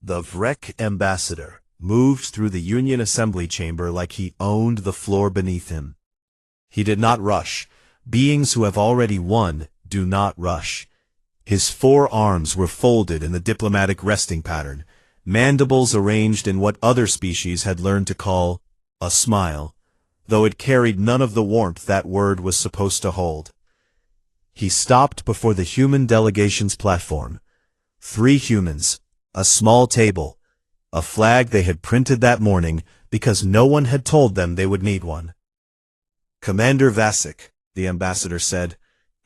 The Vrek ambassador moved through the Union Assembly chamber like he owned the floor beneath him. He did not rush. Beings who have already won do not rush. His four arms were folded in the diplomatic resting pattern, mandibles arranged in what other species had learned to call a smile, though it carried none of the warmth that word was supposed to hold. He stopped before the human delegation's platform. 3 humans, a small table, a flag they had printed that morning because no one had told them they would need one. Commander Vasek, the ambassador said,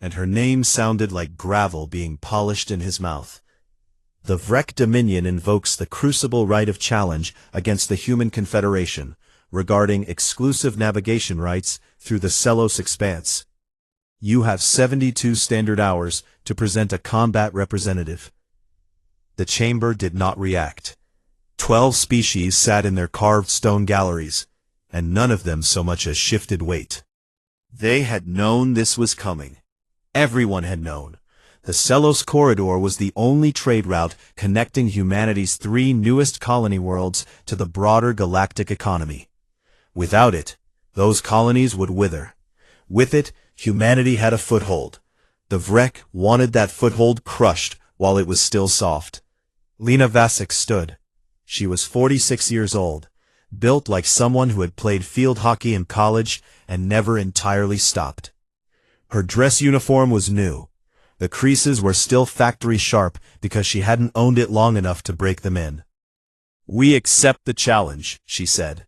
and her name sounded like gravel being polished in his mouth. The Vrek Dominion invokes the crucible right of challenge against the Human Confederation regarding exclusive navigation rights through the Celos Expanse. You have 72 standard hours to present a combat representative. The chamber did not react. 12 species sat in their carved stone galleries, and none of them so much as shifted weight. They had known this was coming. Everyone had known. The Celos Corridor was the only trade route connecting humanity's 3 newest colony worlds to the broader galactic economy. Without it, those colonies would wither. With it, humanity had a foothold. The Vrek wanted that foothold crushed while it was still soft. Lena Vasek stood. She was 46 years old, built like someone who had played field hockey in college and never entirely stopped. Her dress uniform was new. The creases were still factory sharp because she hadn't owned it long enough to break them in. "We accept the challenge," she said.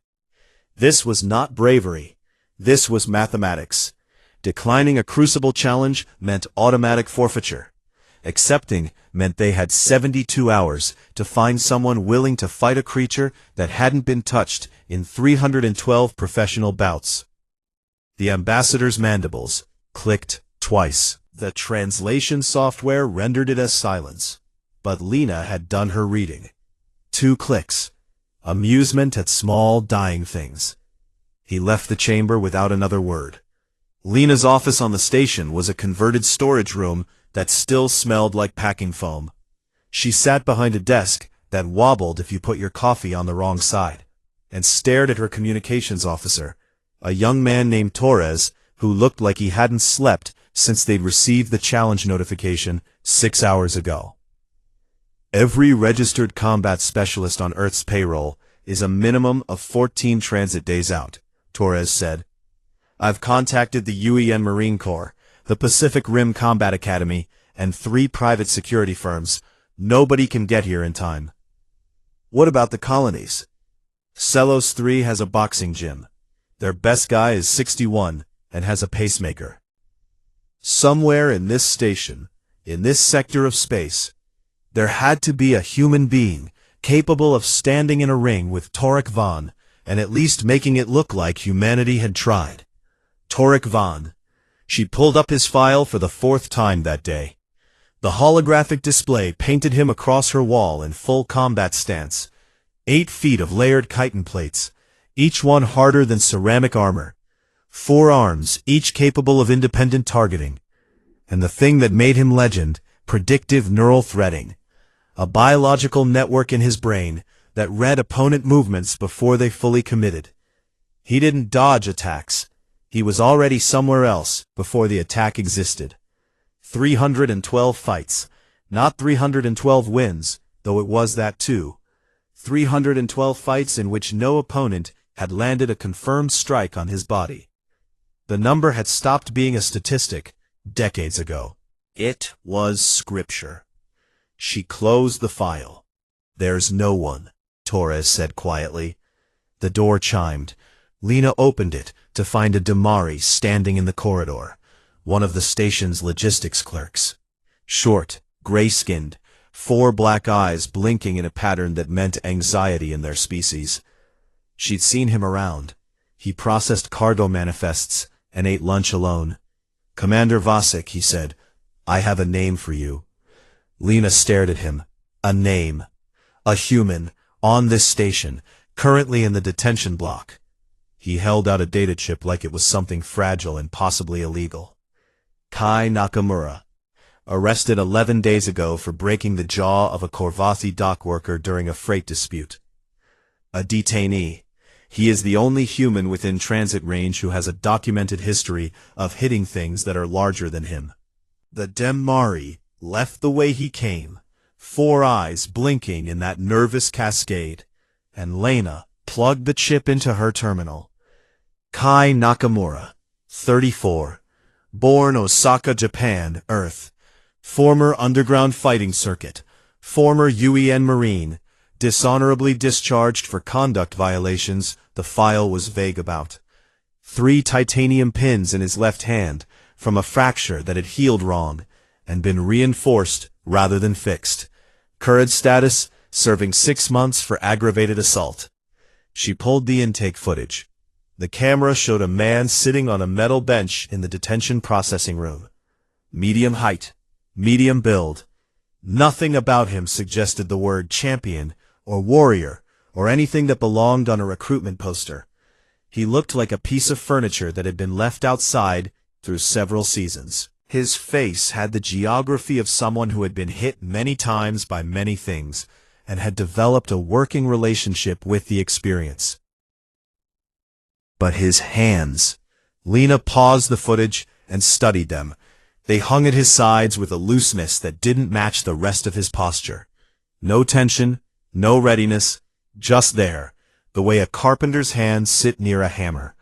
This was not bravery. This was mathematics. Declining a crucible challenge meant automatic forfeiture. Accepting meant they had 72 hours to find someone willing to fight a creature that hadn't been touched in 312 professional bouts. The ambassador's mandibles clicked twice. The translation software rendered it as silence, but Lena had done her reading. 2 clicks. Amusement at small, dying things. He left the chamber without another word. Lena's office on the station was a converted storage room that still smelled like packing foam. She sat behind a desk that wobbled if you put your coffee on the wrong side, and stared at her communications officer, a young man named Torres, who looked like he hadn't slept since they'd received the challenge notification 6 hours ago. Every registered combat specialist on Earth's payroll is a minimum of 14 transit days out, Torres said. I've contacted the UEN Marine Corps, the Pacific Rim Combat Academy, and 3 private security firms. Nobody can get here in time. What about the colonies? Celos 3 has a boxing gym. Their best guy is 61 and has a pacemaker. Somewhere in this station, in this sector of space, there had to be a human being capable of standing in a ring with Torek Vaughn and at least making it look like humanity had tried. Torek Vaughn. She pulled up his file for the 4th time that day. The holographic display painted him across her wall in full combat stance. 8 feet of layered chitin plates, each one harder than ceramic armor. 4 arms, each capable of independent targeting. And the thing that made him legend, predictive neural threading. A biological network in his brain that read opponent movements before they fully committed. He didn't dodge attacks. He was already somewhere else before the attack existed. 312 fights, not 312 wins, though it was that too. 312 fights in which no opponent had landed a confirmed strike on his body. The number had stopped being a statistic decades ago. It was scripture. She closed the file. There's no one, Torres said quietly. The door chimed. Lena opened it to find a Damari standing in the corridor, one of the station's logistics clerks. Short, gray-skinned, 4 black eyes blinking in a pattern that meant anxiety in their species. She'd seen him around. He processed cargo manifests and ate lunch alone. Commander Vasek, he said, I have a name for you. Lena stared at him. A name. A human, on this station, currently in the detention block. He held out a data chip like it was something fragile and possibly illegal. Kai Nakamura. arrested 11 days ago for breaking the jaw of a Korvathi dock worker during a freight dispute. A detainee. He is the only human within transit range who has a documented history of hitting things that are larger than him. The Demari left the way he came, 4 eyes blinking in that nervous cascade, and Lena plugged the chip into her terminal. Kai Nakamura, 34, born Osaka, Japan, Earth, former underground fighting circuit, former UEN Marine, dishonorably discharged for conduct violations the file was vague about. 3 titanium pins in his left hand from a fracture that had healed wrong and been reinforced rather than fixed. Current status, serving 6 months for aggravated assault. She pulled the intake footage. The camera showed a man sitting on a metal bench in the detention processing room. Medium height, medium build. Nothing about him suggested the word champion or warrior or anything that belonged on a recruitment poster. He looked like a piece of furniture that had been left outside through several seasons. His face had the geography of someone who had been hit many times by many things and had developed a working relationship with the experience. But his hands. Lena paused the footage and studied them. They hung at his sides with a looseness that didn't match the rest of his posture. No tension, no readiness, just there, the way a carpenter's hands sit near a hammer.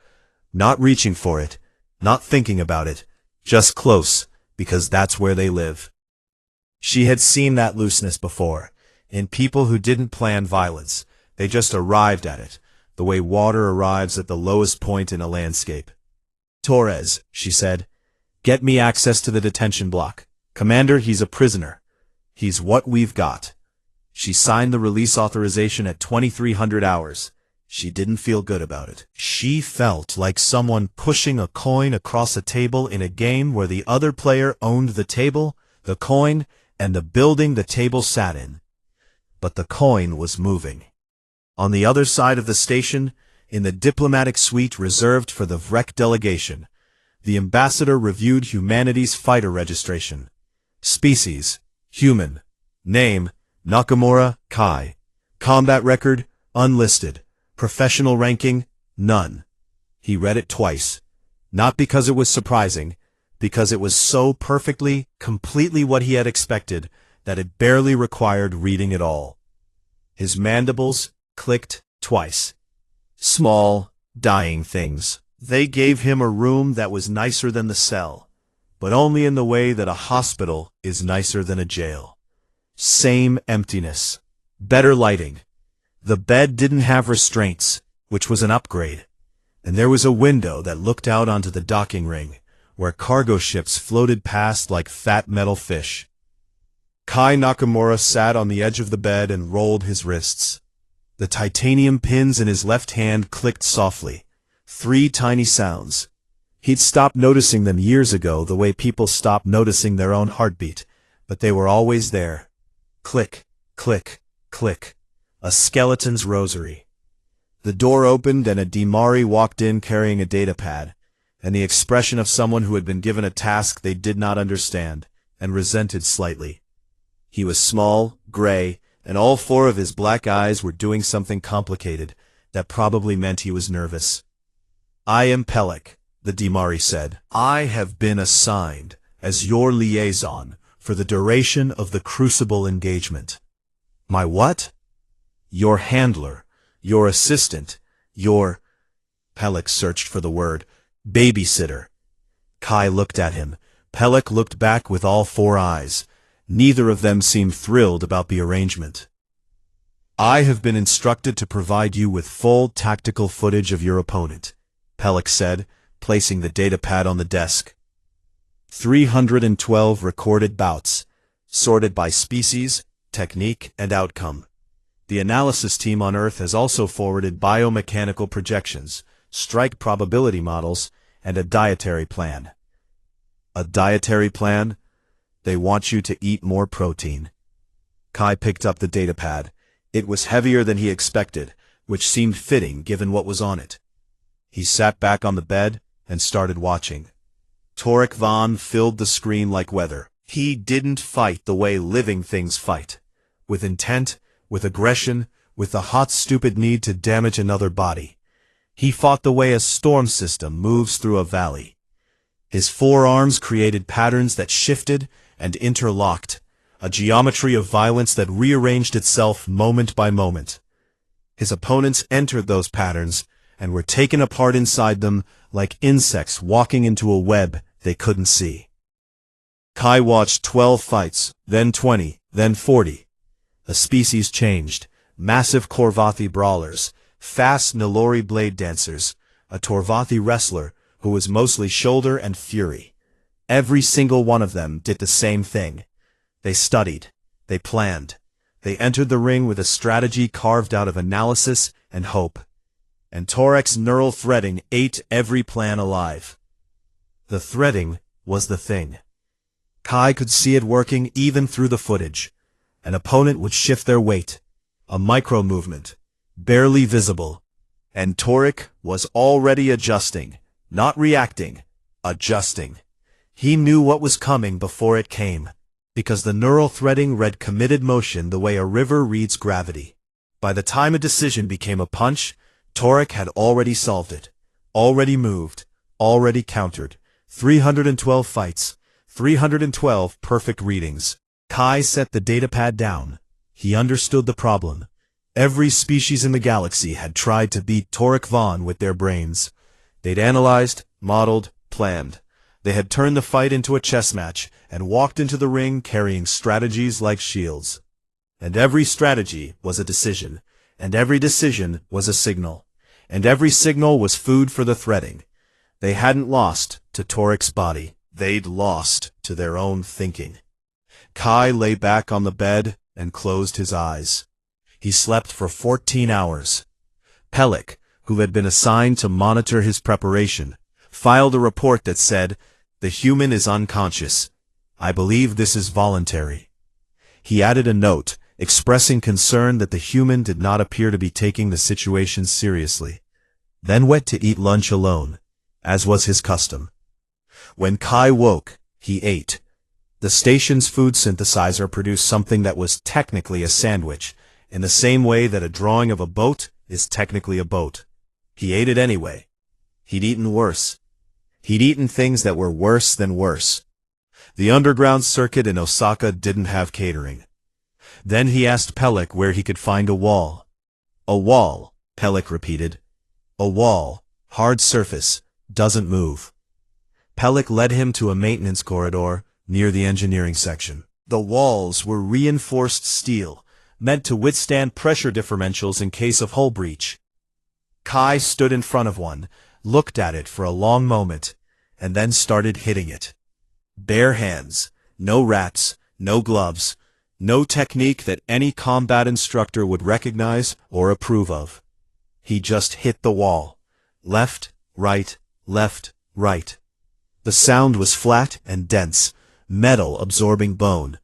Not reaching for it, not thinking about it, just close, because that's where they live. She had seen that looseness before, in people who didn't plan violence. They just arrived at it, the way water arrives at the lowest point in a landscape. Torres, she said, get me access to the detention block. Commander, he's a prisoner. He's what we've got. She signed the release authorization at 2300 hours. She didn't feel good about it. She felt like someone pushing a coin across a table in a game where the other player owned the table, the coin, and the building the table sat in. But the coin was moving. On the other side of the station, in the diplomatic suite reserved for the VREC delegation, the ambassador reviewed humanity's fighter registration. Species, human. Name, Nakamura, Kai. Combat record, unlisted. Professional ranking, none. He read it twice. Not because it was surprising, because it was so perfectly, completely what he had expected that it barely required reading at all. His mandibles clicked twice. Small, dying things. They gave him a room that was nicer than the cell, but only in the way that a hospital is nicer than a jail. Same emptiness. Better lighting. The bed didn't have restraints, which was an upgrade, and there was a window that looked out onto the docking ring, where cargo ships floated past like fat metal fish. Kai Nakamura sat on the edge of the bed and rolled his wrists. The titanium pins in his left hand clicked softly. 3 tiny sounds. He'd stopped noticing them years ago the way people stop noticing their own heartbeat, but they were always there. Click, click, click. A skeleton's rosary. The door opened and a Demari walked in carrying a datapad, and the expression of someone who had been given a task they did not understand, and resented slightly. He was small, gray, and all 4 of his black eyes were doing something complicated that probably meant he was nervous. I am Pelek, the Demari said. I have been assigned as your liaison for the duration of the Crucible engagement. My what? Your handler, your assistant, your... Pelek searched for the word. Babysitter. Kai looked at him. Pelek looked back with all 4 eyes. Neither of them seemed thrilled about the arrangement. I have been instructed to provide you with full tactical footage of your opponent, Pelek said, placing the datapad on the desk. 312 recorded bouts, sorted by species, technique, and outcome. The analysis team on Earth has also forwarded biomechanical projections, strike probability models, and a dietary plan. A dietary plan? They want you to eat more protein. Kai picked up the datapad. It was heavier than he expected, which seemed fitting given what was on it. He sat back on the bed and started watching. Torek Vaughn filled the screen like weather. He didn't fight the way living things fight. With intent, with aggression, with the hot stupid need to damage another body. He fought the way a storm system moves through a valley. His forearms created patterns that shifted and interlocked, a geometry of violence that rearranged itself moment by moment. His opponents entered those patterns and were taken apart inside them like insects walking into a web they couldn't see. Kai watched 12 fights, then 20, then 40. The species changed. Massive Korvathi brawlers, fast Nilori blade dancers, a Torvathi wrestler who was mostly shoulder and fury. Every single one of them did the same thing. They studied. They planned. They entered the ring with a strategy carved out of analysis and hope. And Torek's neural threading ate every plan alive. The threading was the thing. Kai could see it working even through the footage. An opponent would shift their weight. A micro-movement, barely visible. And Torek was already adjusting, not reacting, adjusting. He knew what was coming before it came, because the neural threading read committed motion the way a river reads gravity. By the time a decision became a punch, Torek had already solved it, already moved, already countered. 312 fights, 312 perfect readings. Kai set the datapad down. He understood the problem. Every species in the galaxy had tried to beat Torek Vaughn with their brains. They'd analyzed, modeled, planned. They had turned the fight into a chess match and walked into the ring carrying strategies like shields. And every strategy was a decision, and every decision was a signal, and every signal was food for the threading. They hadn't lost to Torek's body. They'd lost to their own thinking. Kai lay back on the bed and closed his eyes. He slept for 14 hours. Pelek, who had been assigned to monitor his preparation, filed a report that said, "The human is unconscious. I believe this is voluntary." He added a note, expressing concern that the human did not appear to be taking the situation seriously, then went to eat lunch alone, as was his custom. When Kai woke, he ate. The station's food synthesizer produced something that was technically a sandwich, in the same way that a drawing of a boat is technically a boat. He ate it anyway. He'd eaten worse. He'd eaten things that were worse than worse. The underground circuit in Osaka didn't have catering. Then he asked Pelek where he could find a wall. "A wall," Pelek repeated. "A wall, hard surface, doesn't move." Pelek led him to a maintenance corridor near the engineering section. The walls were reinforced steel, meant to withstand pressure differentials in case of hull breach. Kai stood in front of one, looked at it for a long moment, and then started hitting it. Bare hands, no wraps, no gloves, no technique that any combat instructor would recognize or approve of. He just hit the wall. Left, right, left, right. The sound was flat and dense, metal absorbing bone,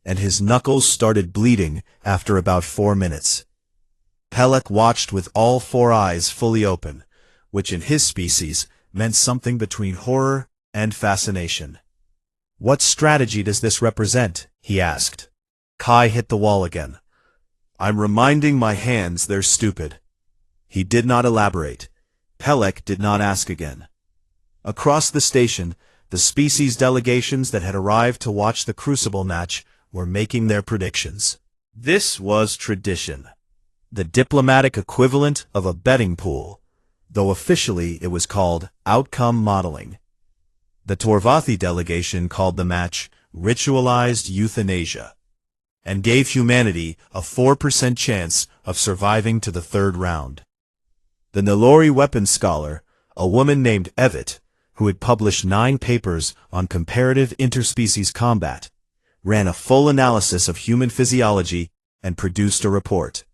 and his knuckles started bleeding after about 4 minutes. Pelek watched with all 4 eyes fully open, which in his species meant something between horror and fascination. "What strategy does this represent?" he asked. Kai hit the wall again. "I'm reminding my hands they're stupid." He did not elaborate. Pelek did not ask again. Across the station, the species delegations that had arrived to watch the Crucible match were making their predictions. This was tradition, the diplomatic equivalent of a betting pool, though officially it was called outcome modeling. The Torvathi delegation called the match ritualized euthanasia, and gave humanity a 4% chance of surviving to the 3rd round. The Nilori weapons scholar, a woman named Evet, who had published 9 papers on comparative interspecies combat, ran a full analysis of human physiology and produced a report.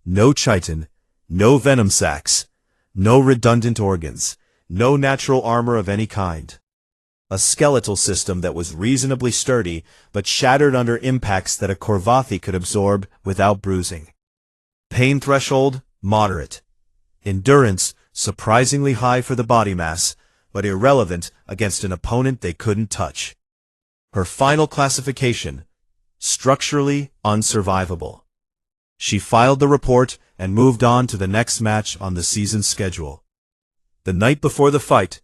No chitin, no venom sacs, no redundant organs, no natural armor of any kind. A skeletal system that was reasonably sturdy but shattered under impacts that a Korvathi could absorb without bruising. Pain threshold, moderate. Endurance, surprisingly high for the body mass, but irrelevant against an opponent they couldn't touch. Her final classification: structurally unsurvivable. She filed the report and moved on to the next match on the season's schedule. The night before the fight,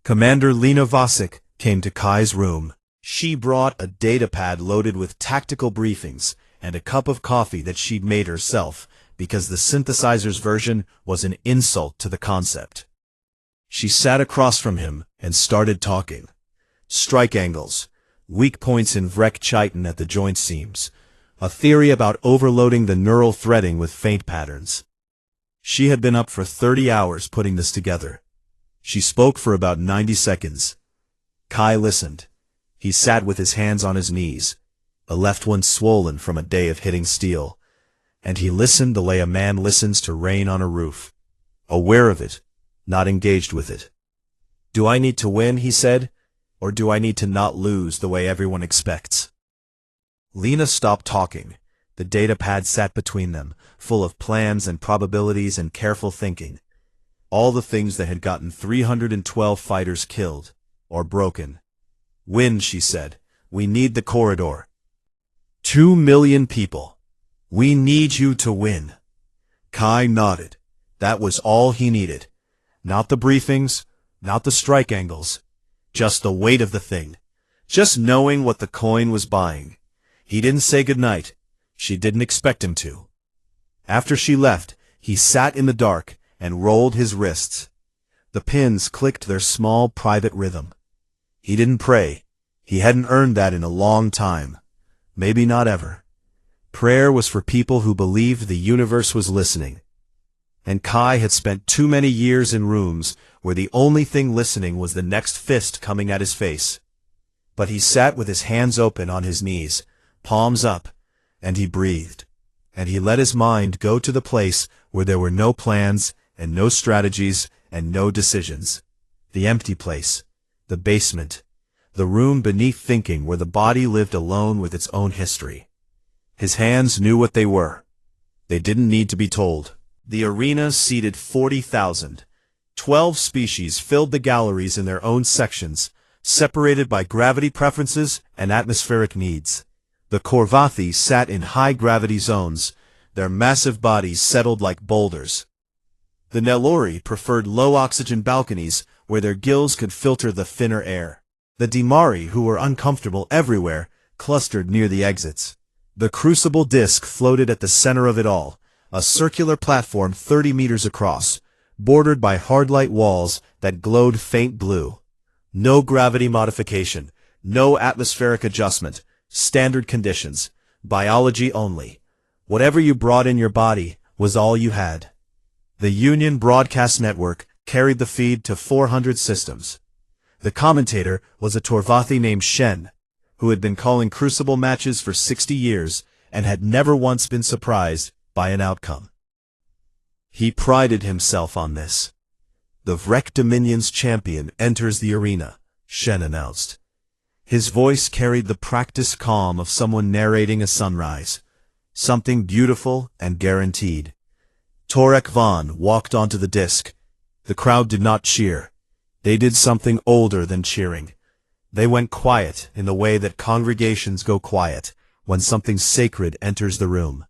Commander Lena Vosik came to Kai's room. She brought a datapad loaded with tactical briefings and a cup of coffee that she'd made herself because the synthesizer's version was an insult to the concept. She sat across from him and started talking. Strike angles, weak points in Vrek chitin at the joint seams, a theory about overloading the neural threading with faint patterns. She had been up for 30 hours putting this together. She spoke for about 90 seconds. Kai listened. He sat with his hands on his knees, the left one swollen from a day of hitting steel, and he listened the way a man listens to rain on a roof, aware of it, not engaged with it. "Do I need to win," he said, "or do I need to not lose the way everyone expects?" Lena stopped talking. The datapad sat between them, full of plans and probabilities and careful thinking. All the things that had gotten 312 fighters killed, or broken. "Win," she said. "We need the corridor. 2 million people. We need you to win." Kai nodded. That was all he needed. Not the briefings, not the strike angles. Just the weight of the thing. Just knowing what the coin was buying. He didn't say goodnight. She didn't expect him to. After she left, he sat in the dark and rolled his wrists. The pins clicked their small private rhythm. He didn't pray. He hadn't earned that in a long time. Maybe not ever. Prayer was for people who believed the universe was listening. And Kai had spent too many years in rooms where the only thing listening was the next fist coming at his face. But he sat with his hands open on his knees, palms up, and he breathed. And he let his mind go to the place where there were no plans and no strategies and no decisions. The empty place. The basement. The room beneath thinking where the body lived alone with its own history. His hands knew what they were. They didn't need to be told. The arena seated 40,000. 12 species filled the galleries in their own sections, separated by gravity preferences and atmospheric needs. The Korvathi sat in high-gravity zones, their massive bodies settled like boulders. The Nelori preferred low-oxygen balconies where their gills could filter the thinner air. The Dimari, who were uncomfortable everywhere, clustered near the exits. The crucible disk floated at the center of it all, a circular platform 30 meters across, bordered by hard-light walls that glowed faint blue. No gravity modification, no atmospheric adjustment, standard conditions, biology only. Whatever you brought in your body was all you had. The Union Broadcast Network carried the feed to 400 systems. The commentator was a Torvathi named Shen, who had been calling Crucible matches for 60 years and had never once been surprised by an outcome. He prided himself on this. "The Vrek Dominion's champion enters the arena," Shen announced. His voice carried the practiced calm of someone narrating a sunrise. Something beautiful and guaranteed. Torek Vaughn walked onto the disc. The crowd did not cheer. They did something older than cheering. They went quiet in the way that congregations go quiet when something sacred enters the room.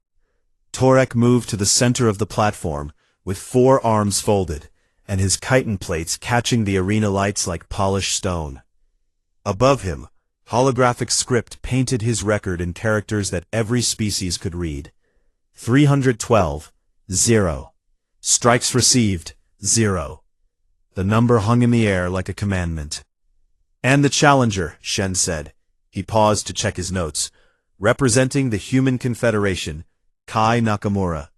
Torek moved to the center of the platform, with 4 arms folded, and his chitin plates catching the arena lights like polished stone. Above him, holographic script painted his record in characters that every species could read. 312, 0. Strikes received, 0. The number hung in the air like a commandment. "And the challenger," Shen said. He paused to check his notes. "Representing the Human Confederation, Kai Nakamura."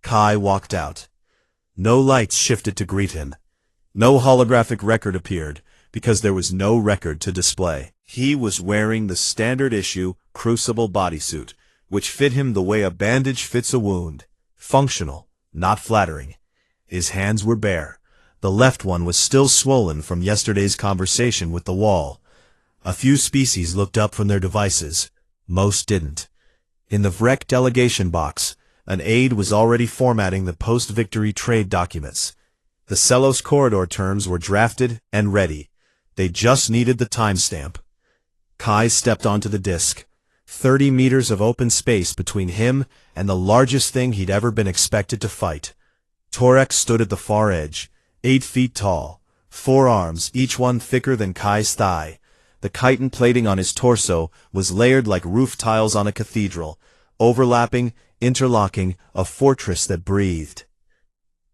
Kai walked out. No lights shifted to greet him. No holographic record appeared, because there was no record to display. He was wearing the standard issue Crucible bodysuit, which fit him the way a bandage fits a wound. Functional, not flattering. His hands were bare. The left one was still swollen from yesterday's conversation with the wall. A few species looked up from their devices. Most didn't. In the Vrek delegation box, an aide was already formatting the post-victory trade documents. The Celos corridor terms were drafted and ready. They just needed the timestamp. Kai stepped onto the disc. 30 meters of open space between him and the largest thing he'd ever been expected to fight. Torex stood at the far edge, 8 feet tall, 4 arms, each one thicker than Kai's thigh. The chitin plating on his torso was layered like roof tiles on a cathedral, overlapping, interlocking, a fortress that breathed.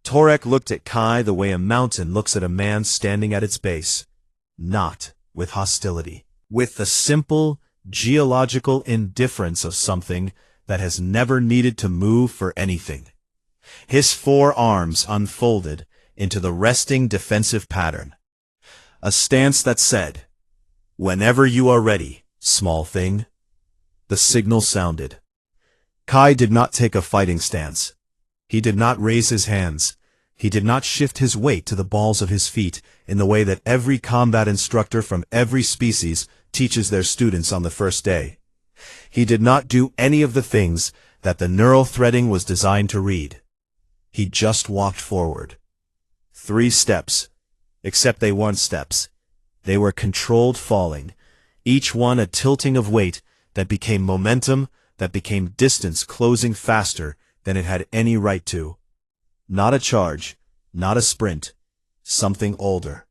Torek looked at Kai the way a mountain looks at a man standing at its base. Not with hostility. With the simple, geological indifference of something that has never needed to move for anything. His 4 arms unfolded into the resting defensive pattern. A stance that said, "Whenever you are ready, small thing." The signal sounded. Kai did not take a fighting stance. He did not raise his hands. He did not shift his weight to the balls of his feet in the way that every combat instructor from every species teaches their students on the first day. He did not do any of the things that the neural threading was designed to read. He just walked forward. 3 steps. Except they weren't steps. They were controlled falling, each one a tilting of weight that became momentum, that became distance closing faster than it had any right to. Not a charge, not a sprint, something older.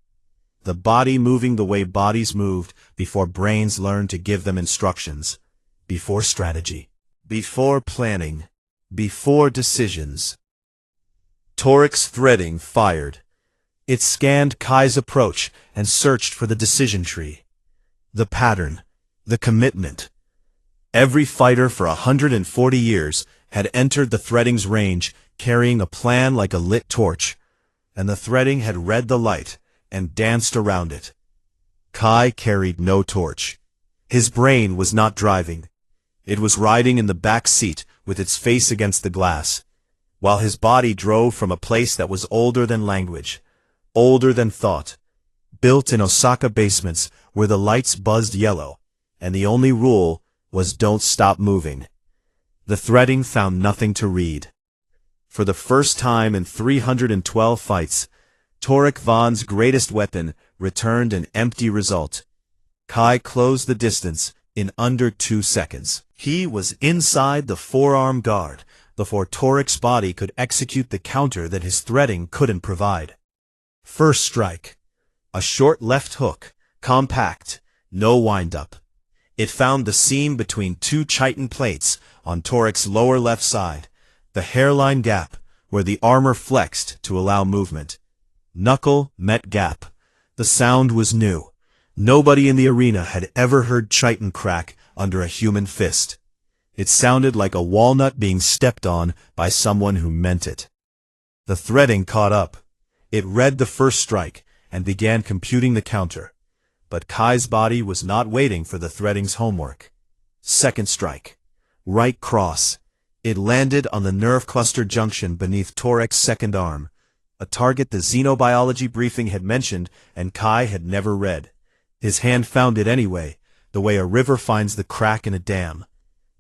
The body moving the way bodies moved before brains learned to give them instructions, before strategy, before planning, before decisions. Torik's threading fired. It scanned Kai's approach and searched for the decision tree. The pattern, the commitment. Every fighter for 140 years had entered the threading's range carrying a plan like a lit torch, and the threading had read the light and danced around it. Kai carried no torch. His brain was not driving. It was riding in the back seat with its face against the glass, while his body drove from a place that was older than language, older than thought, built in Osaka basements where the lights buzzed yellow, and the only rule was don't stop moving. The threading found nothing to read. For the first time in 312 fights, Torik Vaughn's greatest weapon returned an empty result. Kai closed the distance in under 2 seconds. He was inside the forearm guard before Torik's body could execute the counter that his threading couldn't provide. First strike. A short left hook, compact, no wind-up. It found the seam between 2 chitin plates on Torik's lower left side, the hairline gap where the armor flexed to allow movement. Knuckle met gap. The sound was new. Nobody in the arena had ever heard chitin crack under a human fist. It sounded like a walnut being stepped on by someone who meant it. The threading caught up. It read the first strike and began computing the counter. But Kai's body was not waiting for the threading's homework. Second strike. Right cross. It landed on the nerve cluster junction beneath Torek's second arm, a target the xenobiology briefing had mentioned and Kai had never read. His hand found it anyway, the way a river finds the crack in a dam.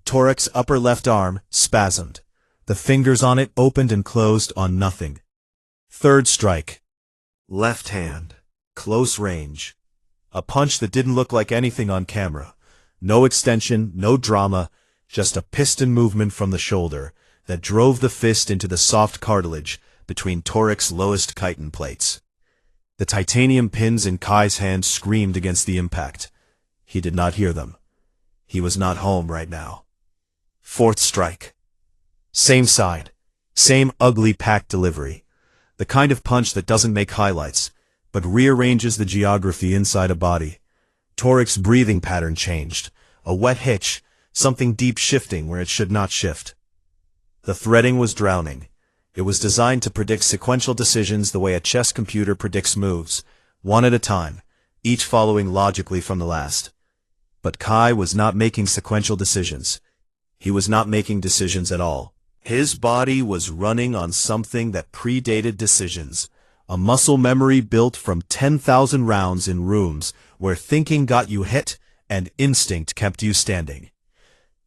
Torek's upper left arm spasmed. The fingers on it opened and closed on nothing. Third strike. Left hand. Close range. A punch that didn't look like anything on camera. No extension, no drama, just a piston movement from the shoulder that drove the fist into the soft cartilage between Torek's lowest chitin plates. The titanium pins in Kai's hand screamed against the impact. He did not hear them. He was not home right now. Fourth strike. Same side. Same ugly packed delivery. The kind of punch that doesn't make highlights, but rearranges the geography inside a body. Torek's breathing pattern changed. A wet hitch, something deep shifting where it should not shift. The threading was drowning. It was designed to predict sequential decisions the way a chess computer predicts moves, one at a time, each following logically from the last. But Kai was not making sequential decisions. He was not making decisions at all. His body was running on something that predated decisions, a muscle memory built from 10,000 rounds in rooms where thinking got you hit and instinct kept you standing.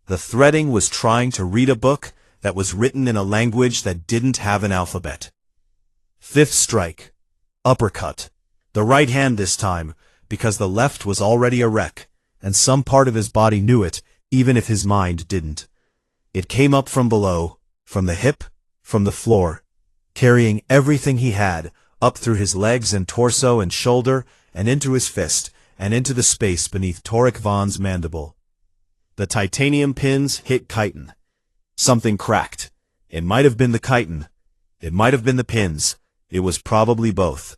The threading was trying to read a book that was written in a language that didn't have an alphabet. Fifth strike. Uppercut. The right hand this time, because the left was already a wreck. and some part of his body knew it, even if his mind didn't. It came up from below, from the hip, from the floor, carrying everything he had, up through his legs and torso and shoulder, and into his fist, and into the space beneath Torek Vaughn's mandible. The titanium pins hit chitin. Something cracked. It might have been the chitin. It might have been the pins. It was probably both.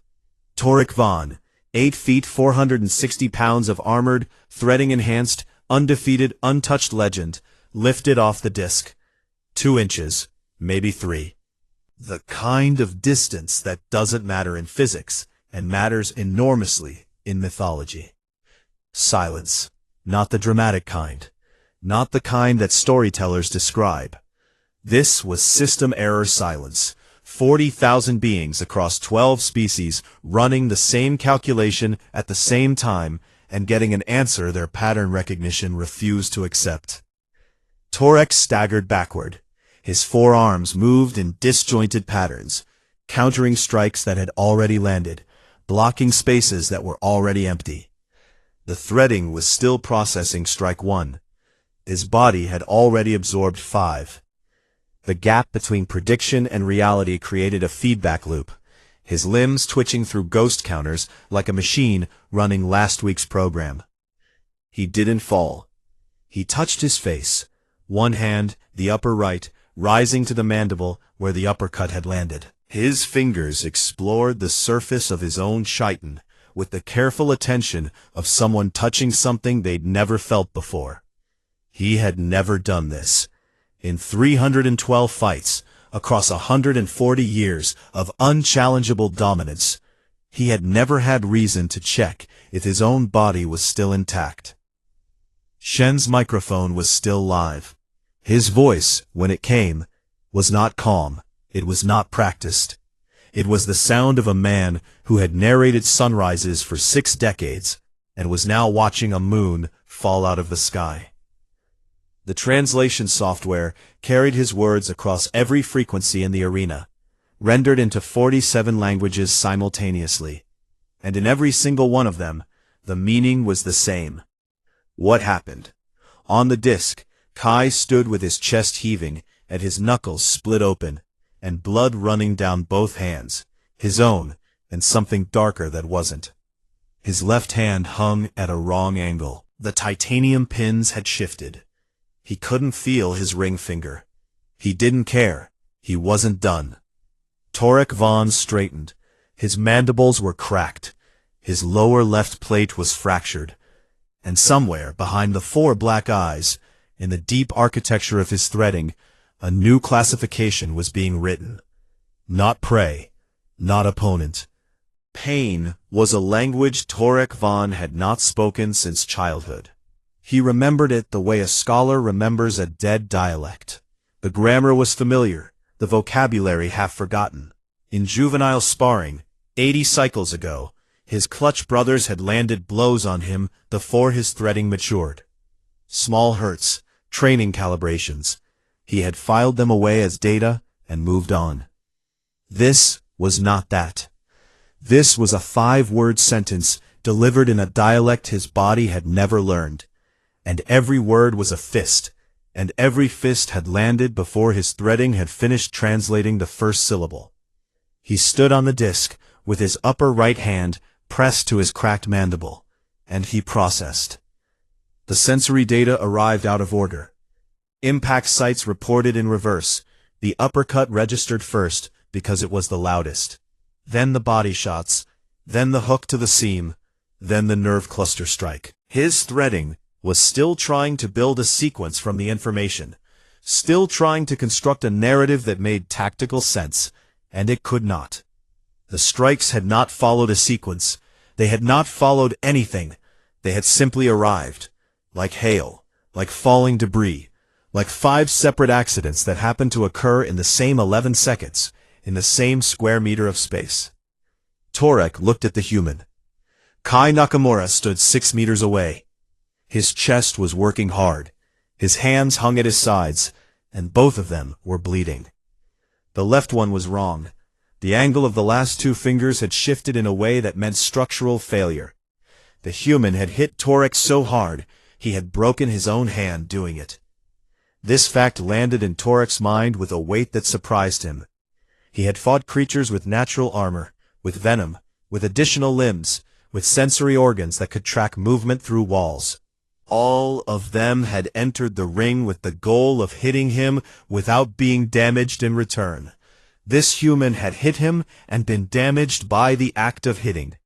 Torek Vaughn, 8 feet 460 pounds of armored, threading-enhanced, undefeated, untouched legend, lifted off the disc. 2 inches, maybe 3. The kind of distance that doesn't matter in physics, and matters enormously in mythology. Silence. Not the dramatic kind. Not the kind that storytellers describe. This was system error silence. 40,000 beings across 12 species running the same calculation at the same time and getting an answer their pattern recognition refused to accept. Torek staggered backward. His forearms moved in disjointed patterns, countering strikes that had already landed, blocking spaces that were already empty. The threading was still processing strike 1. His body had already absorbed 5. The gap between prediction and reality created a feedback loop, his limbs twitching through ghost counters like a machine running last week's program. He didn't fall. He touched his face, one hand, the upper right, rising to the mandible where the uppercut had landed. His fingers explored the surface of his own chitin with the careful attention of someone touching something they'd never felt before. He had never done this. In 312 fights, across 140 years of unchallengeable dominance, he had never had reason to check if his own body was still intact. Shen's microphone was still live. His voice, when it came, was not calm. It was not practiced. It was the sound of a man who had narrated sunrises for 6 decades and was now watching a moon fall out of the sky. The translation software carried his words across every frequency in the arena, rendered into 47 languages simultaneously, and in every single one of them, the meaning was the same. What happened? On the disc, Kai stood with his chest heaving and his knuckles split open, and blood running down both hands, his own and something darker that wasn't. His left hand hung at a wrong angle. The titanium pins had shifted. He couldn't feel his ring finger. He didn't care. He wasn't done. Torek Vaughn straightened. His mandibles were cracked. His lower left plate was fractured. And somewhere behind the 4 black eyes, in the deep architecture of his threading, a new classification was being written. Not prey, not opponent. Pain was a language Torek Vaughn had not spoken since childhood. He remembered it the way a scholar remembers a dead dialect. The grammar was familiar, the vocabulary half forgotten. In juvenile sparring, 80 cycles ago, his clutch brothers had landed blows on him before his threading matured. Small hurts, training calibrations. He had filed them away as data and moved on. This was not that. This was a 5-word sentence delivered in a dialect his body had never learned. And every word was a fist, and every fist had landed before his threading had finished translating the first syllable. He stood on the disc, with his upper right hand pressed to his cracked mandible, and he processed. The sensory data arrived out of order. Impact sites reported in reverse. The uppercut registered first because it was the loudest. Then the body shots, then the hook to the seam, then the nerve cluster strike. His threading was still trying to build a sequence from the information, still trying to construct a narrative that made tactical sense, and it could not. The strikes had not followed a sequence. They had not followed anything. They had simply arrived, like hail, like falling debris, like 5 separate accidents that happened to occur in the same 11 seconds, in the same square meter of space. Torek looked at the human. Kai Nakamura stood 6 meters away. His chest was working hard. His hands hung at his sides, and both of them were bleeding. The left one was wrong. The angle of the last 2 fingers had shifted in a way that meant structural failure. The human had hit Torek so hard, he had broken his own hand doing it. This fact landed in Torek's mind with a weight that surprised him. He had fought creatures with natural armor, with venom, with additional limbs, with sensory organs that could track movement through walls. All of them had entered the ring with the goal of hitting him without being damaged in return. This human had hit him and been damaged by the act of hitting.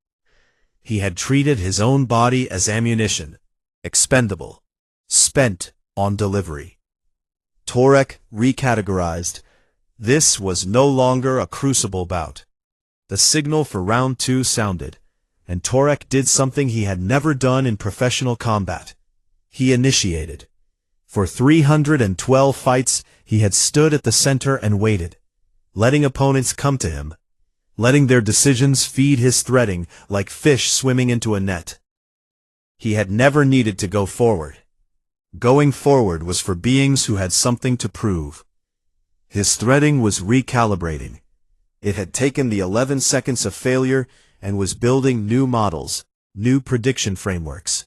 He had treated his own body as ammunition, expendable, spent on delivery. Torek recategorized. This was no longer a crucible bout. The signal for round 2 sounded, and Torek did something he had never done in professional combat. He initiated. For 312 fights, he had stood at the center and waited, letting opponents come to him, letting their decisions feed his threading like fish swimming into a net. He had never needed to go forward. Going forward was for beings who had something to prove. His threading was recalibrating. It had taken the 11 seconds of failure and was building new models, new prediction frameworks.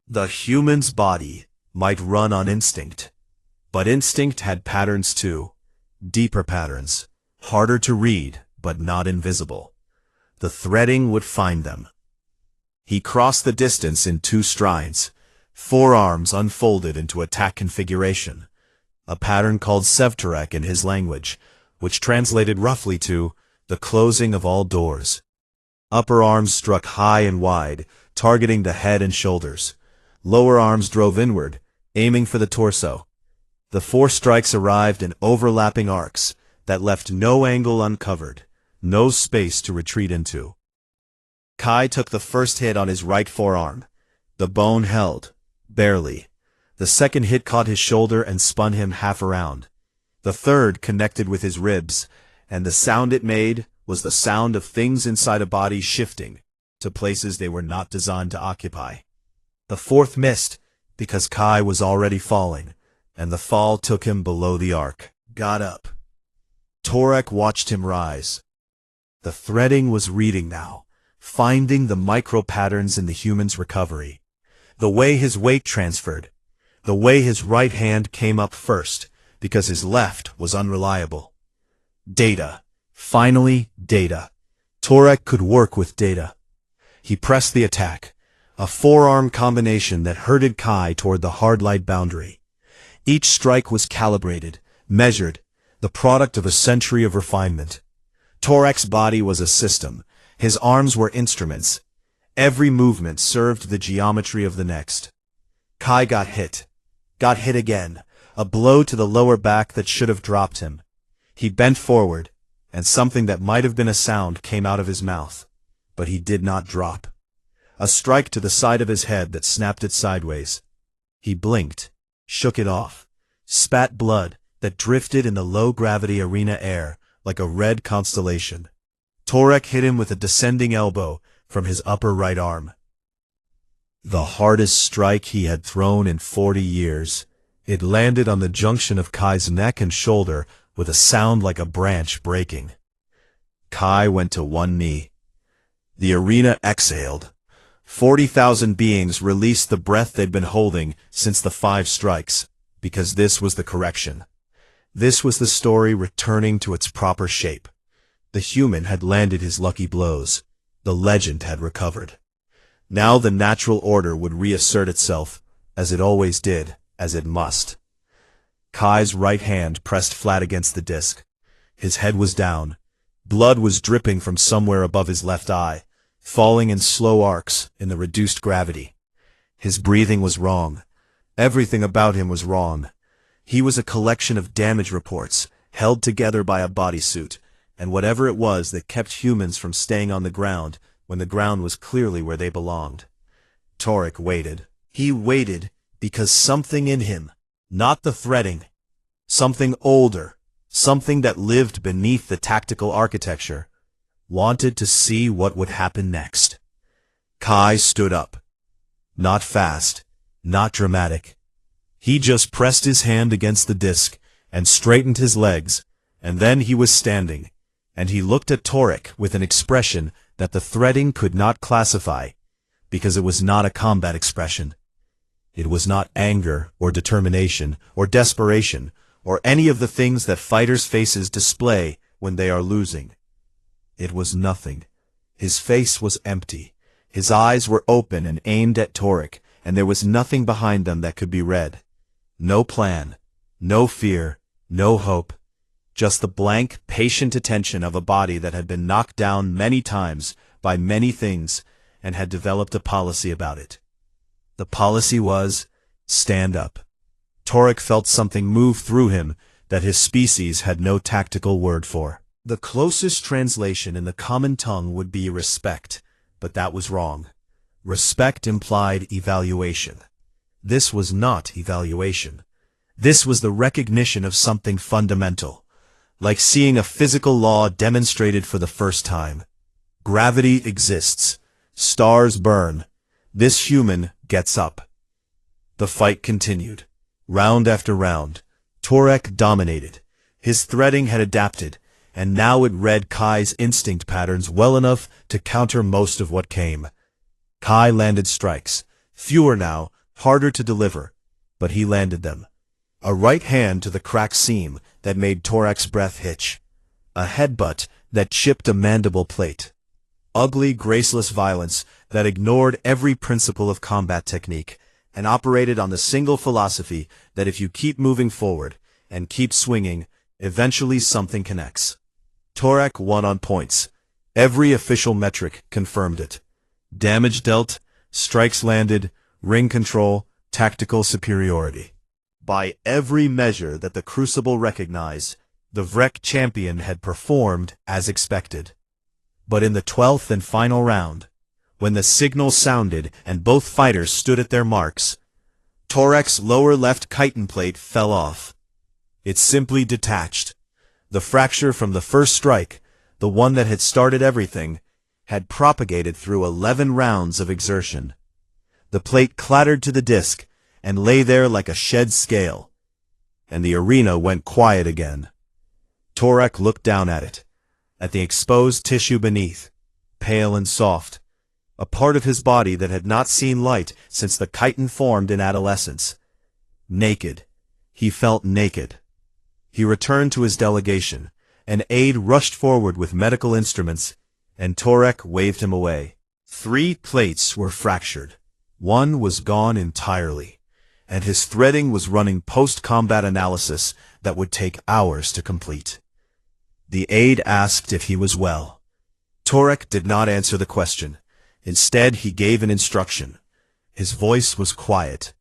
The human's body might run on instinct, but instinct had patterns too, deeper patterns, harder to read but not invisible. The threading would find them. He crossed the distance in 2 strides, forearms unfolded into attack configuration, a pattern called Sevterek in his language, which translated roughly to the closing of all doors. Upper arms struck high and wide, targeting the head and shoulders. Lower arms drove inward, aiming for the torso. The 4 strikes arrived in overlapping arcs that left no angle uncovered, no space to retreat into. Kai took the first hit on his right forearm. The bone held, barely. The second hit caught his shoulder and spun him half around. The third connected with his ribs, and the sound it made was the sound of things inside a body shifting to places they were not designed to occupy. The fourth missed because Kai was already falling, and the fall took him below the arc. Got up. Torek watched him rise. The threading was reading now, finding the micro-patterns in the human's recovery. The way his weight transferred, the way his right hand came up first, because his left was unreliable. Data. Finally, data. Torek could work with data. He pressed the attack, a forearm combination that herded Kai toward the hard light boundary. Each strike was calibrated, measured, the product of a century of refinement. Torek's body was a system. His arms were instruments. Every movement served the geometry of the next. Kai got hit again, a blow to the lower back that should have dropped him. He bent forward, and something that might have been a sound came out of his mouth, but he did not drop. A strike to the side of his head that snapped it sideways. He blinked, shook it off, spat blood that drifted in the low-gravity arena air like a red constellation. Torek hit him with a descending elbow from his upper right arm. The hardest strike he had thrown in 40 years. It landed on the junction of Kai's neck and shoulder with a sound like a branch breaking. Kai went to one knee. The arena exhaled. 40,000 beings released the breath they'd been holding since the 5 strikes, because this was the correction. This was the story returning to its proper shape. The human had landed his lucky blows. The legend had recovered. Now the natural order would reassert itself, as it always did, as it must. Kai's right hand pressed flat against the disc. His head was down. Blood was dripping from somewhere above his left eye, falling in slow arcs in the reduced gravity. His breathing was wrong. Everything about him was wrong. He was a collection of damage reports, held together by a bodysuit, and whatever it was that kept humans from staying on the ground when the ground was clearly where they belonged. Torek waited. He waited because something in him, not the threading, something older, something that lived beneath the tactical architecture, wanted to see what would happen next. Kai stood up. Not fast, not dramatic. He just pressed his hand against the disc and straightened his legs, and then he was standing, and he looked at Torek with an expression that the threading could not classify, because it was not a combat expression. It was not anger or determination or desperation or any of the things that fighters' faces display when they are losing. It was nothing. His face was empty. His eyes were open and aimed at Torek, and there was nothing behind them that could be read. No plan, no fear, no hope. Just the blank, patient attention of a body that had been knocked down many times by many things and had developed a policy about it. The policy was, stand up. Torek felt something move through him that his species had no tactical word for. The closest translation in the common tongue would be respect, but that was wrong. Respect implied evaluation. This was not evaluation. This was the recognition of something fundamental, like seeing a physical law demonstrated for the first time. Gravity exists. Stars burn. This human gets up. The fight continued. Round after round. Torek dominated. His threading had adapted, and now it read Kai's instinct patterns well enough to counter most of what came. Kai landed strikes. Fewer now, harder to deliver, but he landed them. A right hand to the cracked seam that made Torek's breath hitch. A headbutt that chipped a mandible plate. Ugly, graceless violence that ignored every principle of combat technique and operated on the single philosophy that if you keep moving forward and keep swinging, eventually something connects. Torek won on points. Every official metric confirmed it. Damage dealt, strikes landed, ring control, tactical superiority. By every measure that the Crucible recognized, the Vrek champion had performed as expected. But in the 12th and final round, when the signal sounded and both fighters stood at their marks, Torek's lower left chitin plate fell off. It simply detached. The fracture from the first strike, the one that had started everything, had propagated through 11 rounds of exertion. The plate clattered to the disc and lay there like a shed scale, and the arena went quiet again. Torek looked down at it, at the exposed tissue beneath, pale and soft, a part of his body that had not seen light since the chitin formed in adolescence. Naked. He felt naked. He returned to his delegation. An aide rushed forward with medical instruments, and Torek waved him away. 3 plates were fractured. One was gone entirely, and his threading was running post-combat analysis that would take hours to complete. The aide asked if he was well. Torek did not answer the question. Instead, he gave an instruction. His voice was quiet.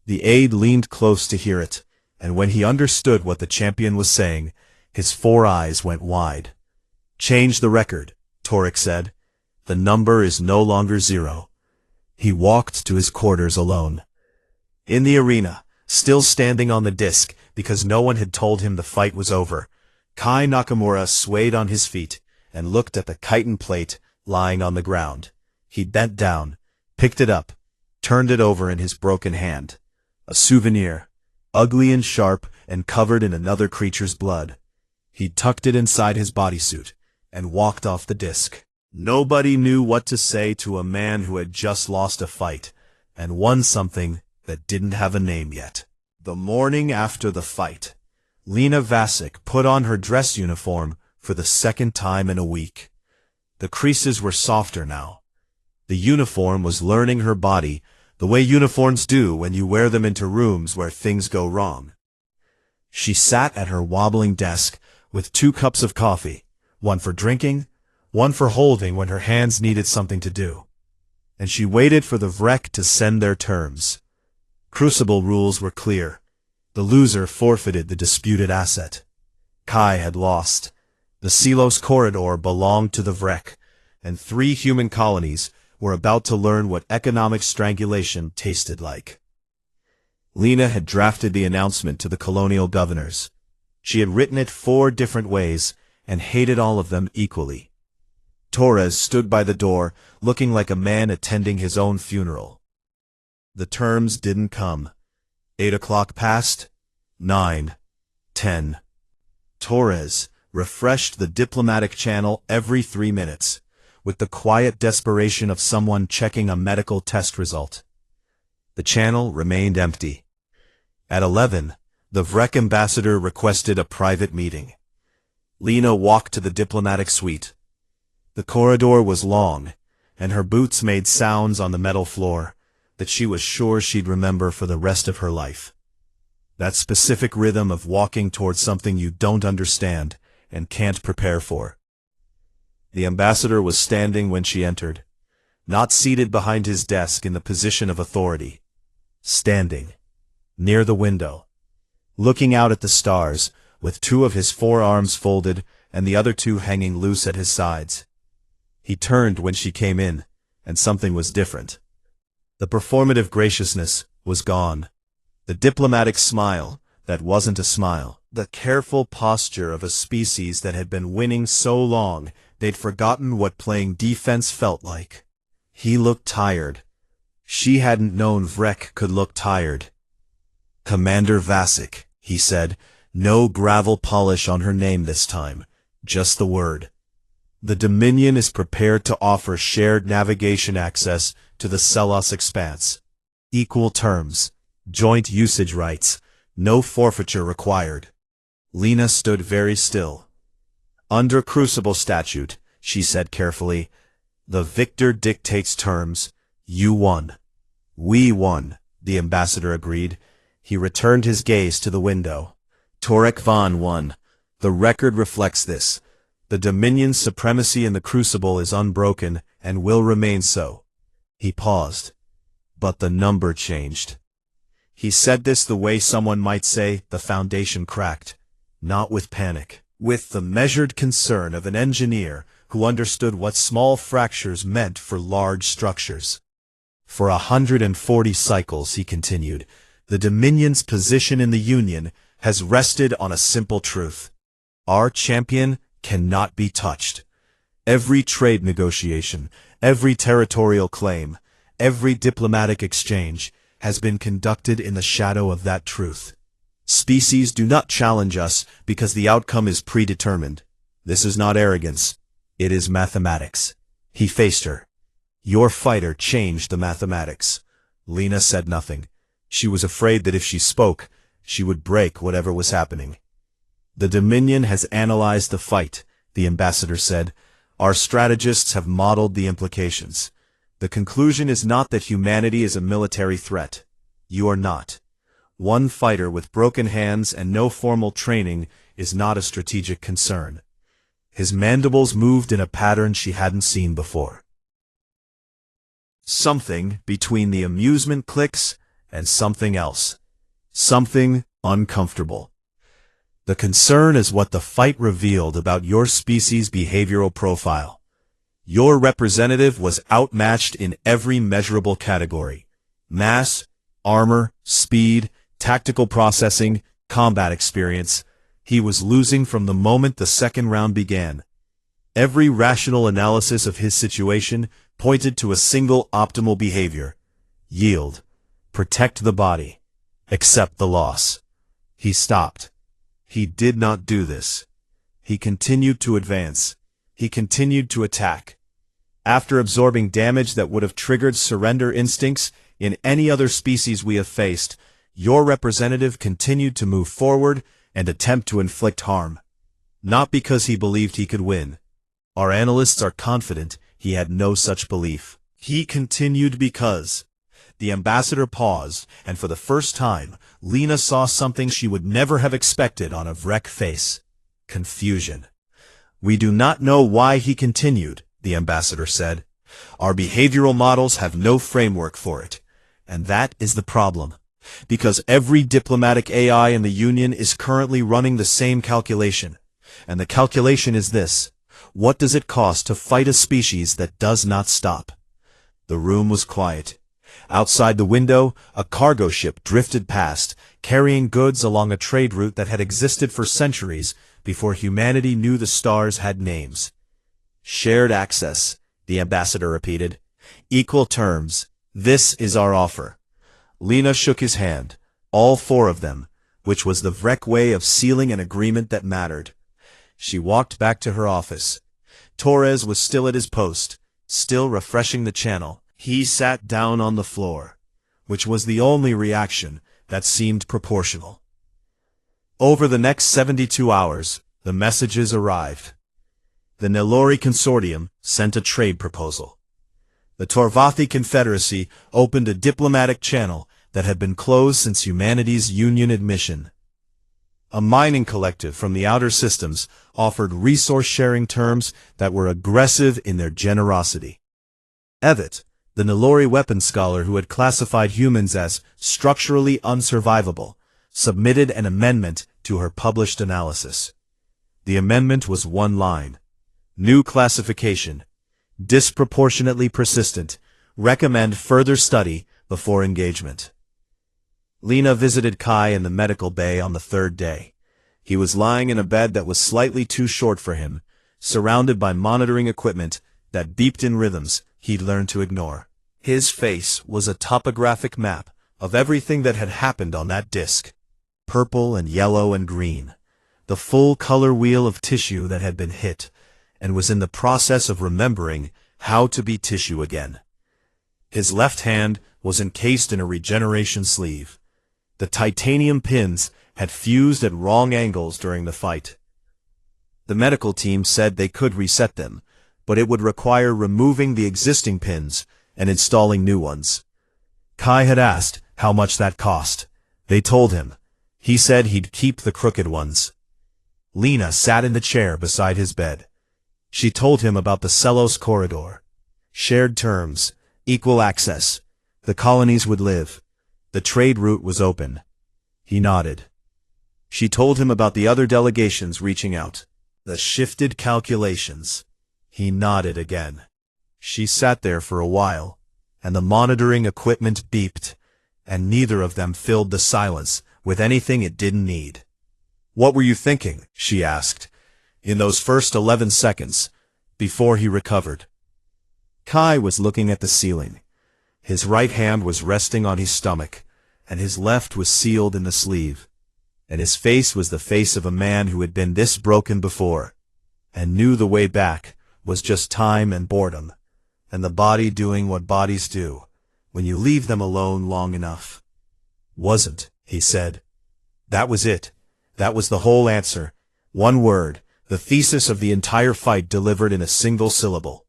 The aide leaned close to hear it, and when he understood what the champion was saying, his 4 eyes went wide. Change the record, Torek said. The number is no longer 0. He walked to his quarters alone. In the arena, still standing on the disc because no one had told him the fight was over, Kai Nakamura swayed on his feet and looked at the chitin plate lying on the ground. He bent down, picked it up, turned it over in his broken hand. A souvenir, ugly and sharp and covered in another creature's blood. He tucked it inside his bodysuit and walked off the disc. Nobody knew what to say to a man who had just lost a fight and won something that didn't have a name yet. The morning after the fight, Lena Vasic put on her dress uniform for the 2nd time in a week. The creases were softer now. The uniform was learning her body the way uniforms do when you wear them into rooms where things go wrong. She sat at her wobbling desk with 2 cups of coffee, one for drinking, one for holding when her hands needed something to do. And she waited for the Vrek to send their terms. Crucible rules were clear. The loser forfeited the disputed asset. Kai had lost. The Silos corridor belonged to the Vrek, and 3 human colonies were about to learn what economic strangulation tasted like. Lena had drafted the announcement to the colonial governors. She had written it 4 different ways and hated all of them equally. Torres stood by the door, looking like a man attending his own funeral. The terms didn't come. 8 o'clock passed. 9. 10. Torres refreshed the diplomatic channel every 3 minutes, with the quiet desperation of someone checking a medical test result. The channel remained empty. At 11, the Vrek ambassador requested a private meeting. Lena walked to the diplomatic suite. The corridor was long, and her boots made sounds on the metal floor that she was sure she'd remember for the rest of her life. That specific rhythm of walking towards something you don't understand and can't prepare for. The ambassador was standing when she entered, not seated behind his desk in the position of authority. Standing, near the window, looking out at the stars, with two of his forearms folded and the other two hanging loose at his sides. He turned when she came in, and something was different. The performative graciousness was gone. The diplomatic smile that wasn't a smile. The careful posture of a species that had been winning so long they'd forgotten what playing defense felt like. He looked tired. She hadn't known Vrek could look tired. "Commander Vasek," he said, no gravel polish on her name this time, just the word. "The Dominion is prepared to offer shared navigation access to the Selos Expanse. Equal terms, joint usage rights, no forfeiture required." Lena stood very still. "Under Crucible statute," she said carefully, "the victor dictates terms. You won." "We won," the ambassador agreed. He returned his gaze to the window. "Torek Von won. The record reflects this. The Dominion's supremacy in the Crucible is unbroken and will remain so." He paused. But the number changed. He said this the way someone might say the foundation cracked. Not with panic. With the measured concern of an engineer who understood what small fractures meant for large structures. "For 140 cycles," he continued, "the Dominion's position in the Union has rested on a simple truth. Our champion cannot be touched. Every trade negotiation, every territorial claim, every diplomatic exchange has been conducted in the shadow of that truth. Species do not challenge us because the outcome is predetermined. This is not arrogance. It is mathematics." He faced her. "Your fighter changed the mathematics." Lena said nothing. She was afraid that if she spoke, she would break whatever was happening. "The Dominion has analyzed the fight," the ambassador said. "Our strategists have modeled the implications. The conclusion is not that humanity is a military threat. You are not. One fighter with broken hands and no formal training is not a strategic concern." His mandibles moved in a pattern she hadn't seen before. Something between the amusement clicks and something else. Something uncomfortable. The concern is what the fight revealed about your species' behavioral profile. Your representative was outmatched in every measurable category. Mass, armor, speed, tactical processing, combat experience. He was losing from the moment the second round began. Every rational analysis of his situation pointed to a single optimal behavior. Yield. Protect the body. Accept the loss. He stopped. He did not do this. He continued to advance. He continued to attack. After absorbing damage that would have triggered surrender instincts in any other species we have faced, your representative continued to move forward and attempt to inflict harm. Not because he believed he could win. Our analysts are confident he had no such belief. He continued because... The ambassador paused, and for the first time, Lena saw something she would never have expected on a Vrek face. Confusion. "We do not know why he continued," the ambassador said. "Our behavioral models have no framework for it. And that is the problem. Because every diplomatic AI in the Union is currently running the same calculation. And the calculation is this: what does it cost to fight a species that does not stop?" The room was quiet. Outside the window, a cargo ship drifted past, carrying goods along a trade route that had existed for centuries before humanity knew the stars had names. "Shared access," the ambassador repeated. "Equal terms. This is our offer." Lena shook his hand, all four of them, which was the Vrek way of sealing an agreement that mattered. She walked back to her office. Torres was still at his post, still refreshing the channel. He sat down on the floor, which was the only reaction that seemed proportional. Over the next 72 hours, the messages arrived. The Nilori Consortium sent a trade proposal. The Torvathi Confederacy opened a diplomatic channel that had been closed since humanity's Union admission. A mining collective from the outer systems offered resource-sharing terms that were aggressive in their generosity. Evet, the Nilori weapons scholar who had classified humans as structurally unsurvivable, submitted an amendment to her published analysis. The amendment was one line. New classification. Disproportionately persistent. Recommend further study before engagement. Lena visited Kai in the medical bay on the third day. He was lying in a bed that was slightly too short for him, surrounded by monitoring equipment that beeped in rhythms he'd learned to ignore. His face was a topographic map of everything that had happened on that disk. Purple and yellow and green. The full color wheel of tissue that had been hit, and was in the process of remembering how to be tissue again. His left hand was encased in a regeneration sleeve. The titanium pins had fused at wrong angles during the fight. The medical team said they could reset them, but it would require removing the existing pins and installing new ones. Kai had asked how much that cost. They told him. He said he'd keep the crooked ones. Lena sat in the chair beside his bed. She told him about the Celos corridor. Shared terms, equal access. The colonies would live. The trade route was open. He nodded. She told him about the other delegations reaching out. The shifted calculations. He nodded again. She sat there for a while, and the monitoring equipment beeped, and neither of them filled the silence with anything it didn't need. "What were you thinking?" she asked, in those first 11 seconds, before he recovered. Kai was looking at the ceiling. His right hand was resting on his stomach, and his left was sealed in the sleeve. And his face was the face of a man who had been this broken before, and knew the way back was just time and boredom, and the body doing what bodies do, when you leave them alone long enough. "Wasn't," he said. That was it. That was the whole answer. One word, the thesis of the entire fight delivered in a single syllable.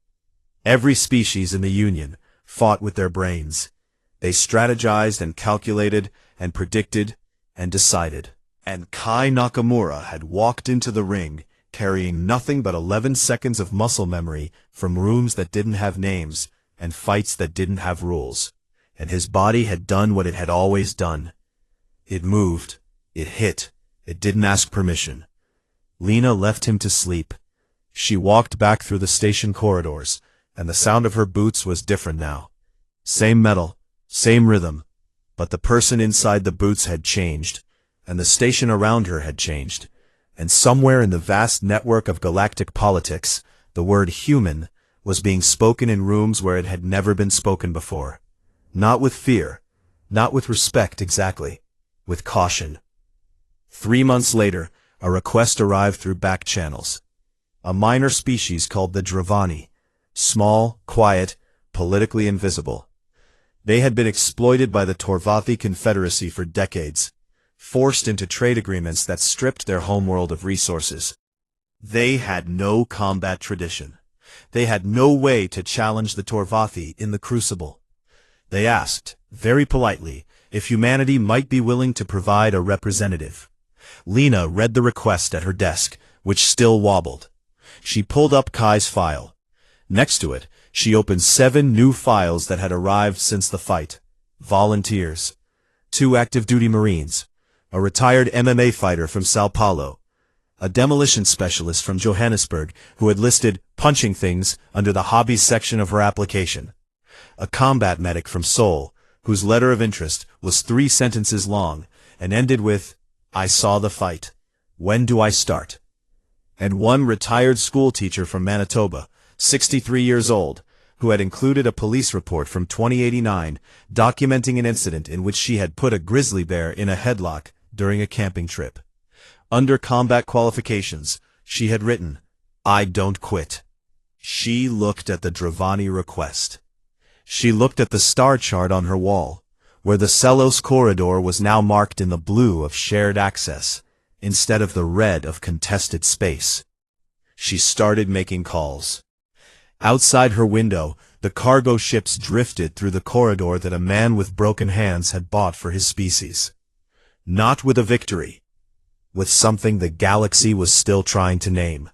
Every species in the Union fought with their brains. They strategized and calculated and predicted and decided. And Kai Nakamura had walked into the ring carrying nothing but 11 seconds of muscle memory from rooms that didn't have names and fights that didn't have rules. And his body had done what it had always done. It moved. It hit. It didn't ask permission. Lena left him to sleep. She walked back through the station corridors, and the sound of her boots was different now. Same metal, same rhythm, but the person inside the boots had changed, and the station around her had changed, and somewhere in the vast network of galactic politics, the word human was being spoken in rooms where it had never been spoken before. Not with fear, not with respect exactly, with caution. 3 months later, a request arrived through back channels. A minor species called the Dravani, small, quiet, politically invisible. They had been exploited by the Torvathi Confederacy for decades, forced into trade agreements that stripped their homeworld of resources. They had no combat tradition. They had no way to challenge the Torvathi in the crucible. They asked, very politely, if humanity might be willing to provide a representative. Lena read the request at her desk, which still wobbled. She pulled up Kai's file. Next to it, she opened 7 new files that had arrived since the fight. Volunteers. 2 active-duty Marines. A retired MMA fighter from Sao Paulo. A demolition specialist from Johannesburg who had listed punching things under the hobbies section of her application. A combat medic from Seoul, whose letter of interest was 3 sentences long and ended with, "I saw the fight. When do I start?" And 1 retired school teacher from Manitoba, 63 years old, who had included a police report from 2089 documenting an incident in which she had put a grizzly bear in a headlock during a camping trip. Under combat qualifications, she had written, "I don't quit." She looked at the Dravani request. She looked at the star chart on her wall, where the Celos corridor was now marked in the blue of shared access, instead of the red of contested space. She started making calls. Outside her window, the cargo ships drifted through the corridor that a man with broken hands had bought for his species. Not with a victory, with something the galaxy was still trying to name.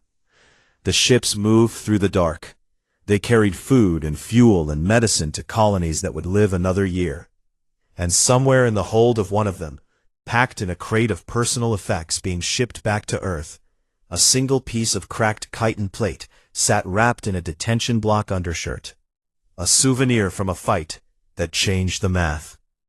The ships moved through the dark. They carried food and fuel and medicine to colonies that would live another year. And somewhere in the hold of one of them, packed in a crate of personal effects being shipped back to Earth, a single piece of cracked chitin plate sat wrapped in a detention block undershirt. A souvenir from a fight that changed the math.